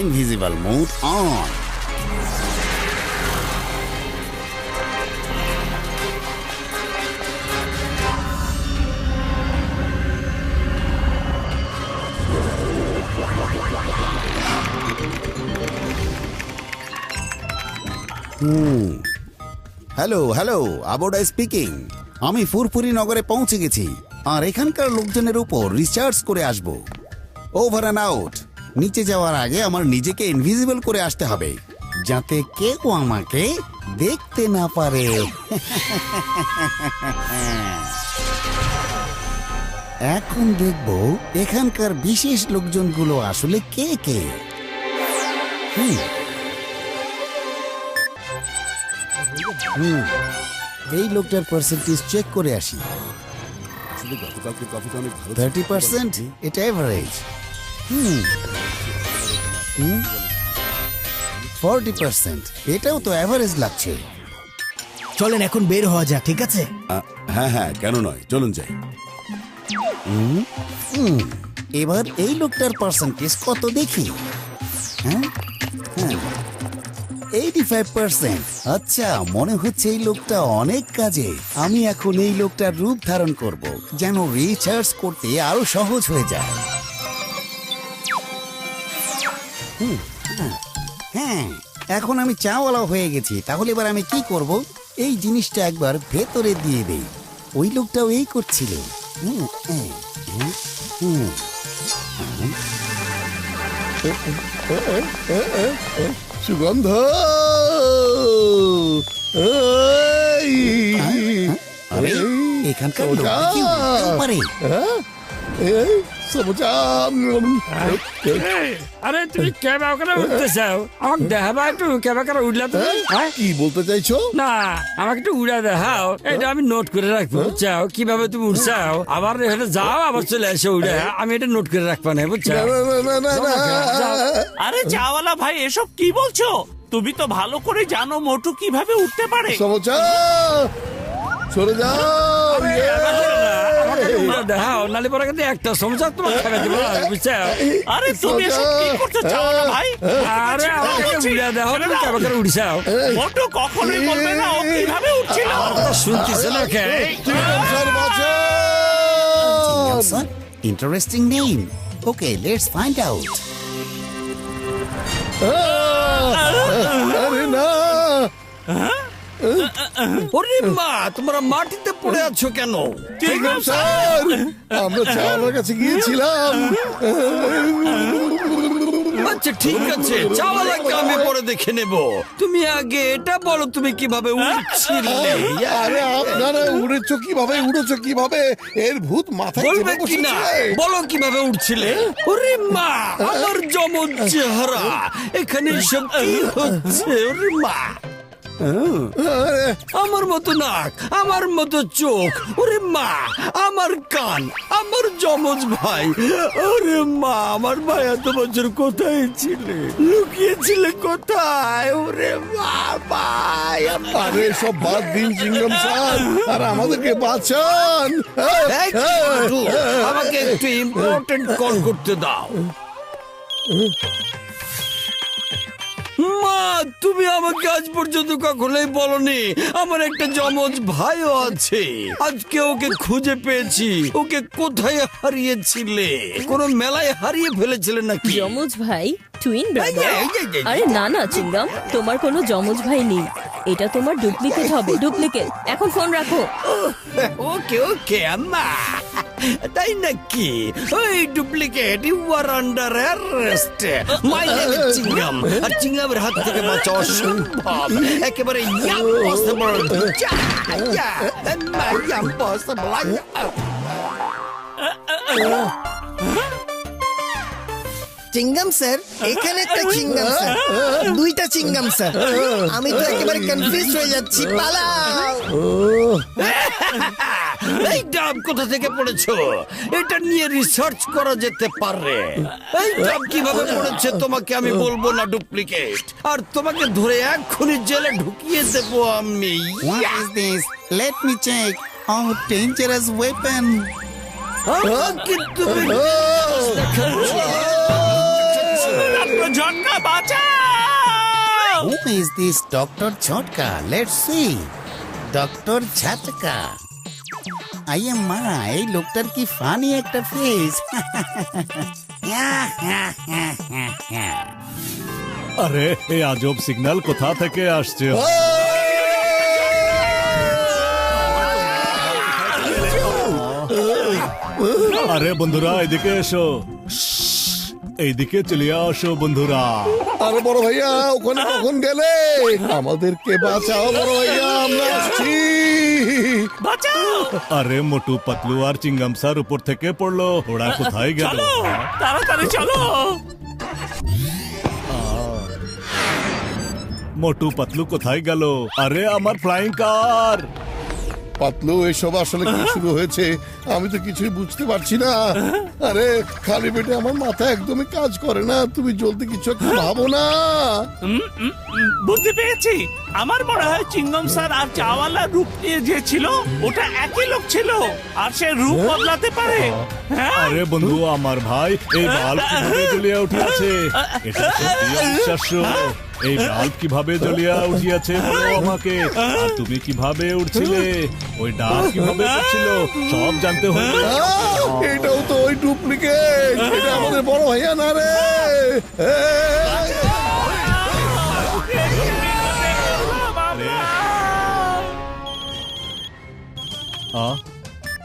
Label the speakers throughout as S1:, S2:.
S1: Invisible mode on. Hello hello, আবোডা speaking. আমি ফুরফুরি নগরে পৌঁছে গেছি আর এখানকার লোকজনের উপর রিসার্চ করে আসব। Over and out. নিচে যাওয়ার আগে আমার নিজেকে ইনভিজিবল করে আসতে হবে, যাতে কেউ আমাকে দেখতে না পারে। এখন দেখব এখানকার বিশেষ লোকজনগুলো আসলে কে কে। এই লোকটার পার্সেন্টেজ চেক করে আসি। 30%, এটা এভারেজ। 40%, এটাও তো এভারেজ লাগছে।
S2: চলেন এখন বের হওয়া যাক, ঠিক আছে?
S3: হ্যাঁ হ্যাঁ, কেন নয়, চলুন যাই।
S1: এবার এই লোকটার পার্সেন্টেজ কত দেখি। 85%। আচ্ছা, মনে হচ্ছে এই লোকটা অনেক কাজে। আমি এখন এই লোকটার রূপ ধারণ করব, যেন রিসার্চ করতে আরো সহজ হয়ে যায়। হ্যাঁ, এখন আমি চাওয়ালা হয়ে গেছি। তাহলে এবার আমি কি করব? এই জিনিসটা একবার ভেতরে দিয়ে দেই। ওই লোকটাও এই করছিল।
S4: সুগন্ধ,
S1: আরে এখানকার লোক কি উড়তেও পারে?
S5: আরে তুমি কেবা করে উঠতে চাও? আমাকে দেখাবা একটু কেবা করে উঠলে তুমি?
S4: কি বলতে চাইছো?
S5: না, আমাকে একটু উড়া দেখাও। এটা আমি নোট করে রাখবো, বুঝছাও? কিভাবে তুমি উঠছাও, আবার এখানে যাও, আবার চলে এসে উড়ে। আমি এটা নোট করে রাখবো না, বুঝছো?
S6: আরে চাওয়ালা ভাই, এসব কি বলছো? তুমি তো ভালো করে জানো মোটু কিভাবে উঠতে পারে।
S4: সমচা, সরে যাও।
S5: দেখাও, নালে পরে কিন্তু একটা সমস্যা তোমার খাবে দেবো, বুঝছো?
S6: আরে তুমি এসব কি করছো চাওয়ালা ভাই?
S5: আরে আমাকে উড়া দেখাও, তুমি কেবা করে উঠছাও।
S6: মোটু কখনোই বলবে না ও কিভাবে উঠছিল।
S5: আমার কথা শুনতেছে না কে?
S1: Interesting name. Okay, let's find out.
S4: আরে না,
S5: ওরে মা, তোমরা মাটিতে পড়ে আছো কেন?
S4: স্যার, আমরা চাওয়ালার কাছে গিয়েছিলাম।
S5: আচ্ছা ঠিক আছে, চাওয়ালাকে আমি পরে দেখে নেব। তুমি আগে এটা বলো, তুমি কিভাবে উঠছিলে?
S4: আরে আপনারা উড়েছো কিভাবে? এর ভূত মাথায়
S5: বলবে
S4: চেপে
S5: কি না?
S4: বসেছে।
S5: বলো কিভাবে উঠছিলে? ওরে মা, আমার জমজ চেহারা, এখানে সব কি হচ্ছে? ওরে মা, আমার মতো নাক, আমার মতো চোখ, ওরে মা, আমার কান, আমার জমজ ভাই। ওরে মা, আমার ভাই এত বছর কোথায় ছিলে? লুকিয়েছিলে কোথায়? ওরে মা, ভাই।
S4: আরে সব বাদ দিন চিংগাম স্যার, আর আমাদেরকে বাঁচান।
S5: এই চিন্টু, আমাকে একটু ইম্পর্টেন্ট কল করতে দাও। মা, তুমি আমাকে আজ পর্যন্ত কখনোই বলনি আমার একটা জমজ ভাইও আছে। আজকে ওকে খুঁজে পেয়েছি। ওকে কোথায় হারিয়েছিলে? কোনো মেলায় হারিয়ে ফেলেছিলে নাকি?
S7: যমজ ভাই? Twin brother? আরে না না চিংগাম, তোমার কোনো যমজ ভাই নেই। এটা তোমার ডুপ্লিকেট হবে, ডুপ্লিকেট। এখন ফোন রাখো।
S5: ওকে ওকে আম্মা, তাই নাকি? ওই duplicate, you are under arrest. My name is Chingum, আর চিংগামের হাত থেকে বাঁচা অসম্ভব, একেবারে ইম্পসিবল। ইম্পসিবল।
S2: চিংগাম স্যার, এখানে একটা চিংগাম স্যার, দুইটা চিংগাম স্যার। আমি তো একেবারে কনফিউজ হয়ে যাচ্ছি, পালাও।
S5: এই ডাব কোথা থেকে পড়েছো? এটা নিয়ে রিসার্চ করা যেতে পারে। এই ডাব কিভাবে পড়েছে তোমাকে আমি বলবো না, ডুপ্লিকেট। আর তোমাকে ধরে এক্ষুনি জেলে ঢুকিয়ে দেবো আমি।
S1: What is this? Let me check. Oh, dangerous weapon.
S5: কিন্তু
S6: ডক্টর ঝটকা বাঁচাও!
S1: Who is this Dr. Jhatka? Let's see. Dr. Jhatka. আইয়ে মা, এই লোকটার কি ফানি একটা ফেস।
S8: আরে এই আজব সিগন্যাল কোথা থেকে আসছে? আরে বন্ধুরা এদিকে এসো, এইদিকে চলে আসো বন্ধুরা।
S4: আরে বড় ভাইয়া, ওখানে কখন গেলে? আমাদেরকে বাঁচাও বড় ভাইয়া, আমরা আসছি।
S6: বাঁচাও!
S8: আরে মোটু পাতলু আর চিঙ্গাম স্যার উপর থেকে পড়লো, ওরা কোথায় গেল?
S6: চলো তাড়াতাড়ি চলো!
S8: মোটু পাতলু কোথায় গেল? আরে আমার ফ্লাইং কার!
S4: পাতলু, এসব আসলে কি শুরু হয়েছে? আমি তো কিছুই বুঝতে পারছি না। আরে খালি পেটে আমার মাথা একদমই কাজ করে না। তুমি জলদি কিছু একটা ভাবো না।
S6: বুদ্ধি পেয়েছি। আমার মনে হয় চিঙ্গম স্যার আর চাওয়ালা রূপ নিয়ে যে ছিল ওটা একই লোক ছিল, আর সে রূপ বদলাতে পারে। হ্যাঁ?
S8: আরে বন্ধু আমার ভাই, এই বাল্ব কিভাবে জ্বলিয়া উঠিয়াছে? এটা সত্যি অবিশ্বাস্য। এই বাল্ব কিভাবে জ্বলিয়া উঠিয়াছে বলো আমাকে। আর তুমি কিভাবে উঠছিলে? ওই ডাব কিভাবে উঠছিল? সব জানতে হবে।
S4: এটাও তো ওই ডুপ্লিকেট। এটা আমাদের বড় ভাইয়া না রে।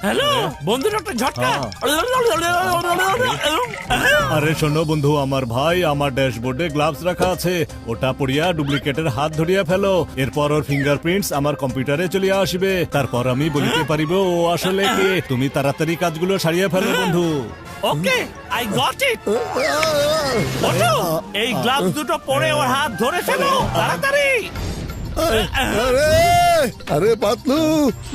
S6: হ্যালো বন্ধু ডক্টর ঝটকা।
S8: আরে শোনো বন্ধু আমার ভাই, আমার ড্যাশবোর্ডে গ্লাভস রাখা আছে, ওটা পড়িয়া ডুপ্লিকেটের হাত ধরিয়া ফেলো। এরপর ওর ফিঙ্গারপ্রিন্টস আমার কম্পিউটারে চলিয়া আসবে। তারপর আমি বলিতে পারিব ও আসলে কে। তুমি তাড়াতাড়ি কাজগুলো সারিয়া ফেলো বন্ধু।
S6: ওকে, আই গট ইট। বন্ধু, এই গ্লাভস দুটো পরে ওর হাত ধরে ফেলো তাড়াতাড়ি।
S4: আরে আরে পাতলু,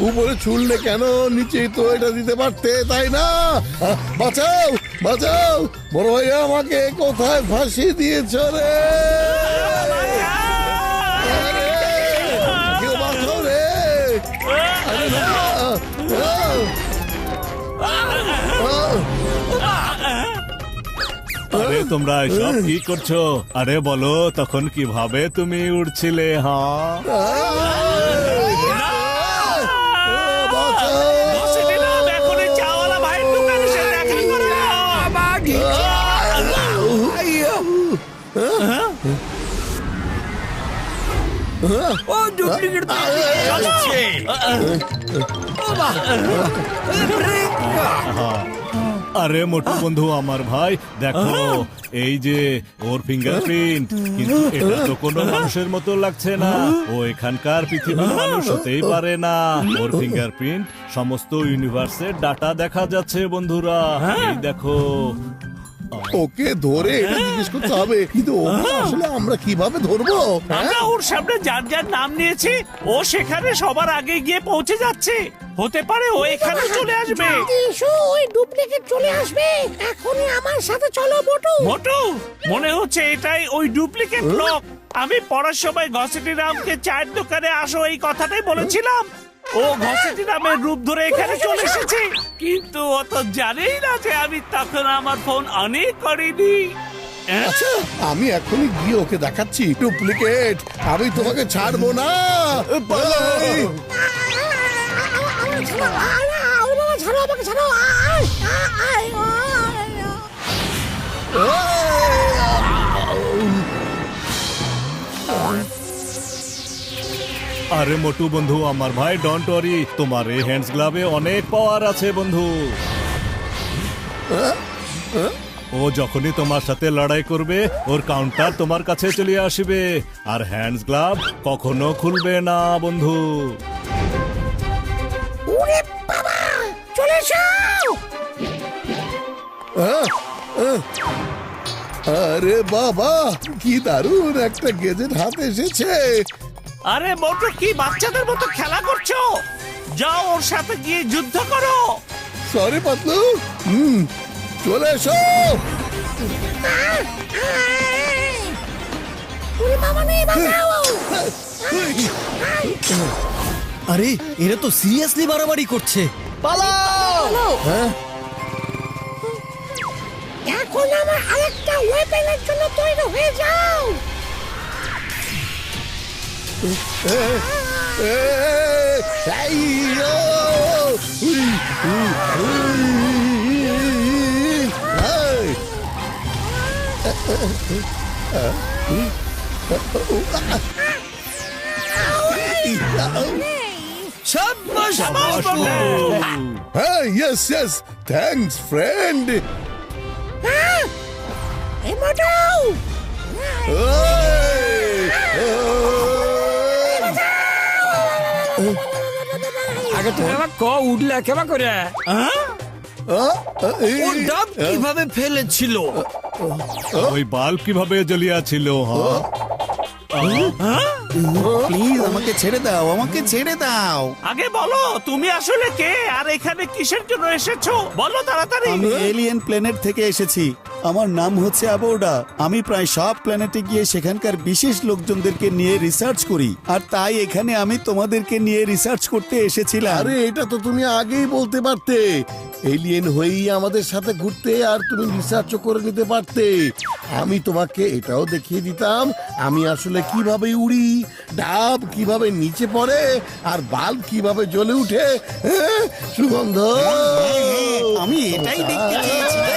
S4: উপরে ছুললে কেন? নিচেই তো এটা দিতে পারতে, তাই না? বাঁচাও বাঁচাও, বড় ভাইয়া আমাকে কোথায় ফাঁসি দিয়েছ রে? আরে, কেউ বাঁচাও রে। আরে না।
S8: আরে তোমরা এসব কি করছো? আরে বলো তখন কিভাবে তুমি উড়ছিলে? হ্যাঁ
S6: বসে দিলাম, এখন এই চাওয়ালা ভাইয়ের দোকানে এসে দেখা করে
S5: ও ডুপ্লিকেট
S8: আরে মোটু বন্ধু আমার ভাই, দেখো এই যে ওর ফিঙ্গারপ্রিন্ট, কিন্তু এটা তো কোনো মানুষের মতো লাগছে না। ও এখানকার পৃথিবীর মানুষ হতেই পারে না। ওর ফিঙ্গারপ্রিন্ট সমস্ত ইউনিভার্সের ডাটা দেখা যাচ্ছে বন্ধুরা। এই দেখো।
S4: ওকে ধরে এটা জিজ্ঞেস করতে হবে, কিন্তু ওকে আসলে আমরা কিভাবে ধরবো?
S6: আমরা ওর সামনে যার যার নাম নিয়েছি, ও সেখানে সবার আগে গিয়ে পৌঁছে যাচ্ছে। হতে পারে ও এখানে চলে আসবে।
S2: ওই ডুপ্লিকেট চলে আসবে। এখনই আমার সাথে চলো মোটু।
S6: মোটু, মনে হচ্ছে এটাই ওই ডুপ্লিকেট লোক। আমি পড়ার সময় ঘসেটি রামকে চায়ের দোকানে আসো এই কথাটাই বলেছিলাম। ও ঘসেটি রামের রূপ ধরে এখানে চলে এসেছে, কিন্তু ও তো জানেই না যে আমি তখন আমার ফোন অনেক করিনি।
S4: আচ্ছা, আমি এখনই গিয়ে ওকে দেখাচ্ছি ডুপ্লিকেট। আমি তোমাকে ছাড়বো না।
S8: আরে মোটু বন্ধু আমার ভাই, ডোন্ট ওয়ারি, তোমার এই হ্যান্ডস গ্লাভে অনেক পাওয়ার আছে বন্ধু। ও যখনই তোমার সাথে লড়াই করবে, ওর কাউন্টার তোমার কাছে চলে আসবে, আর হ্যান্ডস গ্লাভ কখনো খুলবে না বন্ধু।
S2: চলে এসো।
S4: আরে বাবা, কি দারুণ একটা গেজেট হাতে এসেছে।
S6: আরে মোটু, কি বাচ্চাদের মতো খেলা করছো? যাও ওর সাথে গিয়ে যুদ্ধ করো।
S4: সরি পাতলু। চলে এসো।
S5: আরে এরা তো সিরিয়াসলি বাড়াবাড়ি করছে। পালাও!
S2: এখন আমার আরেকটা ওয়েপনের জন্য তৈরি হয়ে যাও।
S5: সাব্বাস বটে।
S4: হ্যাঁ, ইয়েস ইয়েস, থ্যাঙ্কস ফ্রেন্ড।
S5: আগে তুমি আমার ক উঠলে কেমন করে? ও ডাব কিভাবে ফেলেছিল?
S8: ওই বাল্ব কিভাবে জ্বলিয়াছিল?
S1: প্লিজ আমাকে ছেড়ে দাও, আমাকে ছেড়ে দাও।
S6: আগে বলো তুমি আসলে কে আর এখানে কিসের জন্য এসেছো, বলো তাড়াতাড়ি।
S1: আমি এলিয়েন প্ল্যানেট থেকে এসেছি। আমার নাম হচ্ছে আবোর্ডা। আমি প্রায় সব প্ল্যানেটে গিয়ে সেখানকার বিশেষ লোকজনদেরকে নিয়ে রিসার্চ করি, আর তাই এখানে আমি তোমাদেরকে নিয়ে রিসার্চ করতে এসেছিলাম।
S4: আরে এটা তো তুমি আগেই বলতে পারতে। এলিয়েন হয়েই আমাদের সাথে ঘুরতে আর তুমি রিসার্চও করে নিতে পারতে। আমি তোমাকে এটাও দেখিয়ে দিতাম আমি আসলে কিভাবে উড়ি, ডাব কিভাবে নিচে পড়ে, আর বাল্ব কিভাবে জ্বলে উঠে। হ্যাঁ, সুগন্ধ।
S1: আমি এটাই দেখতে চেয়েছিলাম।